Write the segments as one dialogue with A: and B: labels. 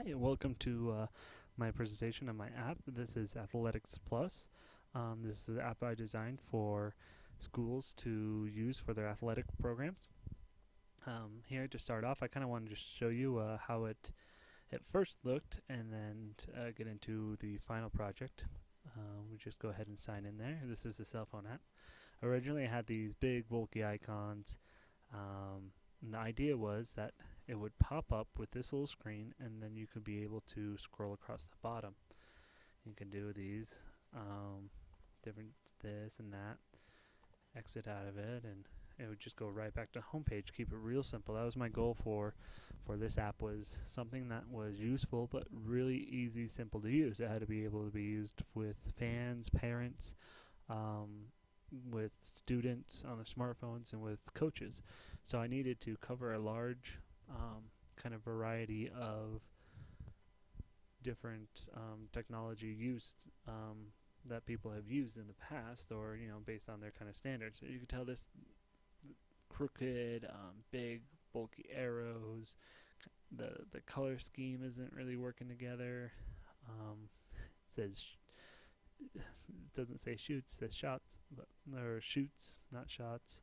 A: Hi, and welcome to my presentation on my app. This is Athletics Plus. This is an app I designed for schools to use for their athletic programs. Here to start off, I kind of wanted to show you how it first looked and then get into the final project. We just go ahead and sign in there. This is the cell phone app. Originally, I had these big bulky icons. And the idea was that it would pop up with this little screen, and then you could be able to scroll across the bottom. You can do these different this and that, exit out of it, and it would just go right back to home page. Keep it real simple. That was my goal for this app, was something that was useful but really easy, simple to use. It had to be able to be used with fans, parents, with students on their smartphones, and with coaches. So I needed to cover a large kind of variety of different technology used that people have used in the past, or based on their kind of standards. So you can tell this crooked, big, bulky arrows. The color scheme isn't really working together. It says it doesn't say shoots, it says shots, but or shoots, not shots.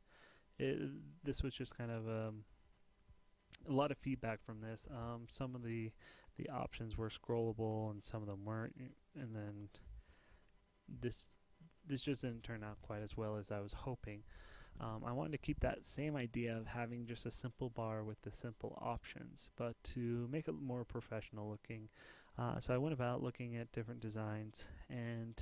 A: This was just kind of a lot of feedback from this. Some of the options were scrollable and some of them weren't, and then this this just didn't turn out quite as well as I was hoping. I wanted to keep that same idea of having just a simple bar with the simple options, but to make it more professional looking. So I went about looking at different designs, and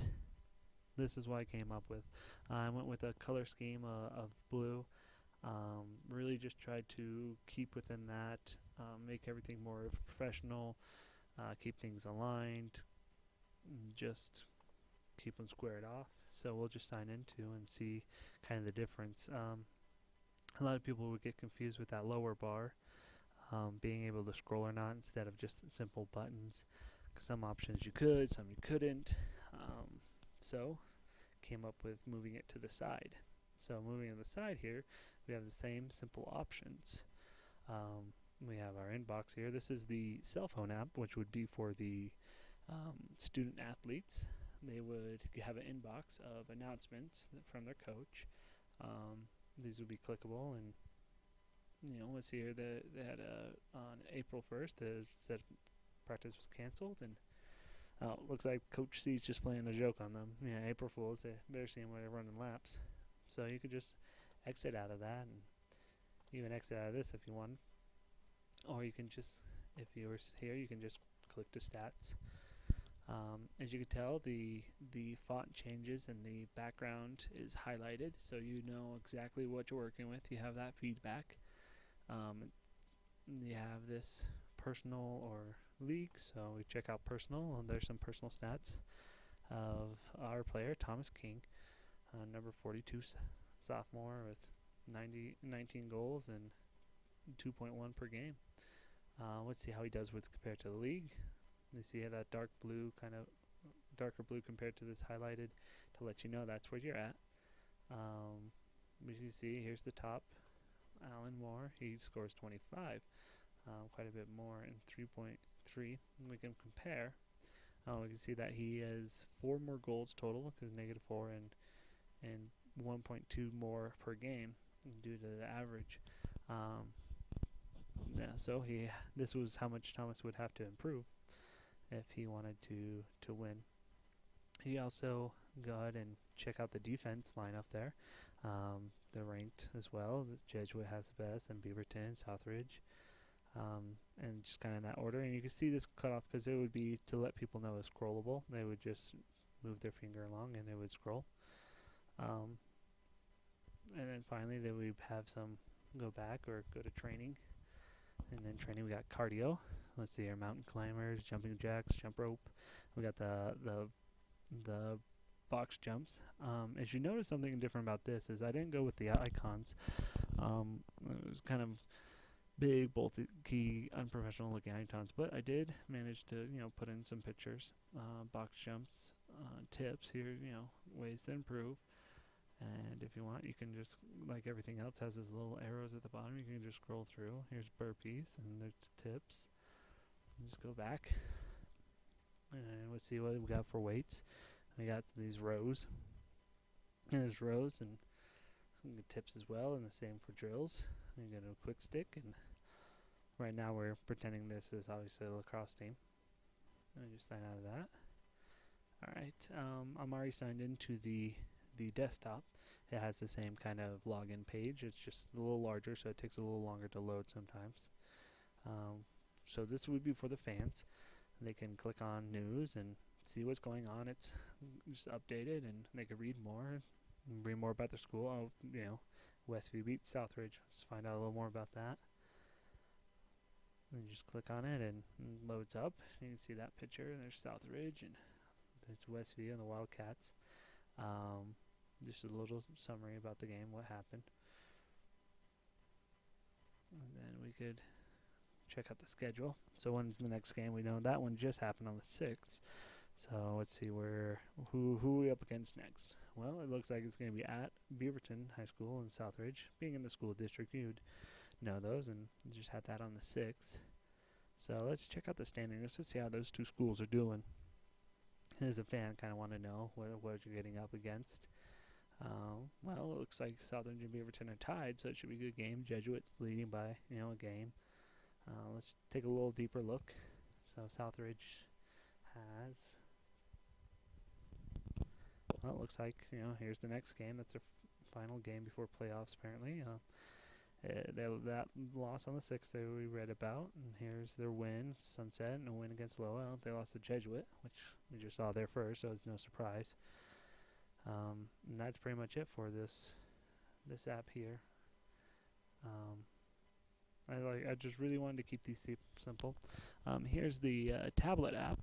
A: this is what I came up with. I went with a color scheme of blue. Really just tried to keep within that, make everything more professional, keep things aligned, and just keep them squared off. So we'll just sign into and see kind of the difference. A lot of people would get confused with that lower bar, being able to scroll or not instead of just simple buttons. Some options you could, some you couldn't. So came up with moving it to the side. So moving on the side here, we have the same simple options. We have our inbox here. This is the cell phone app, which would be for the student athletes. They would have an inbox of announcements from their coach. These would be clickable, and let's see here. They had on April 1st, it said practice was canceled, and looks like Coach C's just playing a joke on them. Yeah, April Fools. They better see them while they're running laps. So you could just exit out of that, and even exit out of this if you want. Or you can just, if you were here, you can just click to stats. As you can tell, the font changes and the background is highlighted, so you know exactly what you're working with. You have that feedback. You have this personal or league, so we check out personal, and there's some personal stats of our player, Thomas King, number 42 sophomore with 19 goals and 2.1 per game. Let's see how he does with compared to the league. You see that dark blue, kind of darker blue compared to this highlighted, to let you know that's where you're at. As you see, here's the top, Alan Moore. He scores 25, quite a bit more, in 3.3. We can compare. We can see that he has 4 more goals total, because -4, and 1.2 more per game due to the average. Yeah, so this was how much Thomas would have to improve if he wanted to win. He also go ahead and check out the defense line up there. They're ranked as well. Jesuit has the best, and Beaverton, Southridge, and just kind of in that order. And you can see this cut off because it would be to let people know it's scrollable. They would just move their finger along and it would scroll. And then finally, they would have some go back or go to training. And then training, we got cardio. Let's see here, mountain climbers, jumping jacks, jump rope. We got the box jumps. As you notice, something different about this is I didn't go with the icons. It was kind of big, bulky, unprofessional looking icons, but I did manage to put in some pictures, box jumps, tips here, ways to improve. And if you want, you can just, like everything else, has these little arrows at the bottom. You can just scroll through. Here's burpees, and there's tips. Just go back and we'll see what we got for weights. We got these rows, and there's rows and some good tips as well, and the same for drills. You get a quick stick, and right now we're pretending this is obviously a lacrosse team. Let me just sign out of that. Alright, I'm already signed into the desktop. It has the same kind of login page. It's just a little larger, so it takes a little longer to load sometimes. So this would be for the fans. They can click on news and see what's going on. It's just updated, and they can read more about their school. Westview beats Southridge. Just find out a little more about that. And you just click on it, and it loads up. You can see that picture. And there's Southridge, and it's Westview and the Wildcats. Just a little summary about the game, what happened. And then we could check out the schedule. So when's the next game? We know that one just happened on the 6th. So let's see who are we up against next. Well, it looks like it's going to be at Beaverton High School in Southridge. Being in the school district, you'd know those, and you just had that on the 6th. So let's check out the standings. Let's see how those two schools are doing. As a fan, kind of want to know what you're getting up against. Well, it looks like Southridge and Beaverton are tied, so it should be a good game. Jesuits leading by a game. Let's take a little deeper look. So Southridge has. Well, it looks like here's the next game. That's their final game before playoffs, apparently. That loss on the 6th that we read about, and here's their win, Sunset, and a win against Lowell. They lost to Jesuit, which we just saw there first, so it's no surprise. And that's pretty much it for this app here. I just really wanted to keep these simple. Here's the tablet app,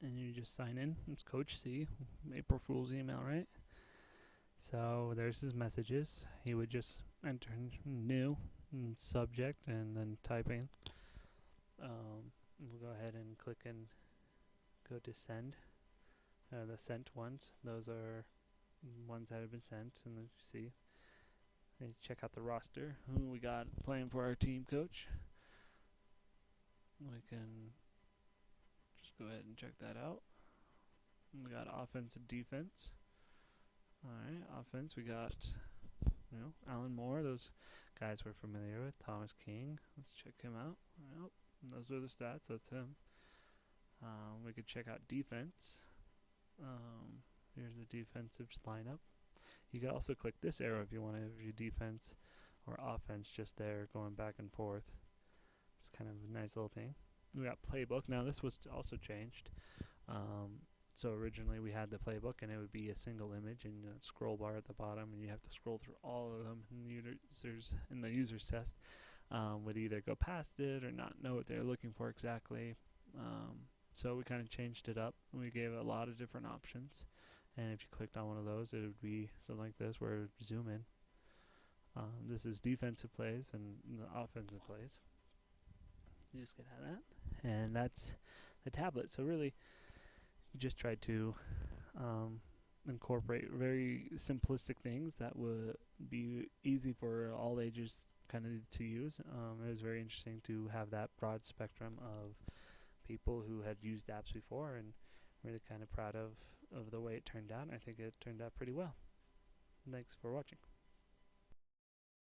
A: and you just sign in. It's Coach C, April Fool's email, right? So there's his messages. He would just enter new and subject and then type in. We'll go ahead and click and go to send. The sent ones, those are ones that have been sent, and you see. And check out the roster. Who we got playing for our team, Coach? We can just go ahead and check that out. We got offense and defense. Alright, offense, we got Alan Moore. Those guys we're familiar with. Thomas King. Let's check him out. Yep, those are the stats. That's him. We could check out defense. Here's the defensive lineup. You can also click this arrow if you want to have your defense or offense just there going back and forth. It's kind of a nice little thing. We got playbook. Now this was also changed. So originally we had the playbook, and it would be a single image and a scroll bar at the bottom, and you have to scroll through all of them. And the user's test would either go past it or not know what they're looking for exactly. So we kind of changed it up. We gave a lot of different options, and if you clicked on one of those, it would be something like this, where it would zoom in. This is defensive plays and the offensive plays. You just get out of that, and that's the tablet. So really, you just tried to incorporate very simplistic things that would be easy for all ages kind of to use. It was very interesting to have that broad spectrum of people who had used apps before, and really kind of proud of the way it turned out. I think it turned out pretty well. Thanks for watching.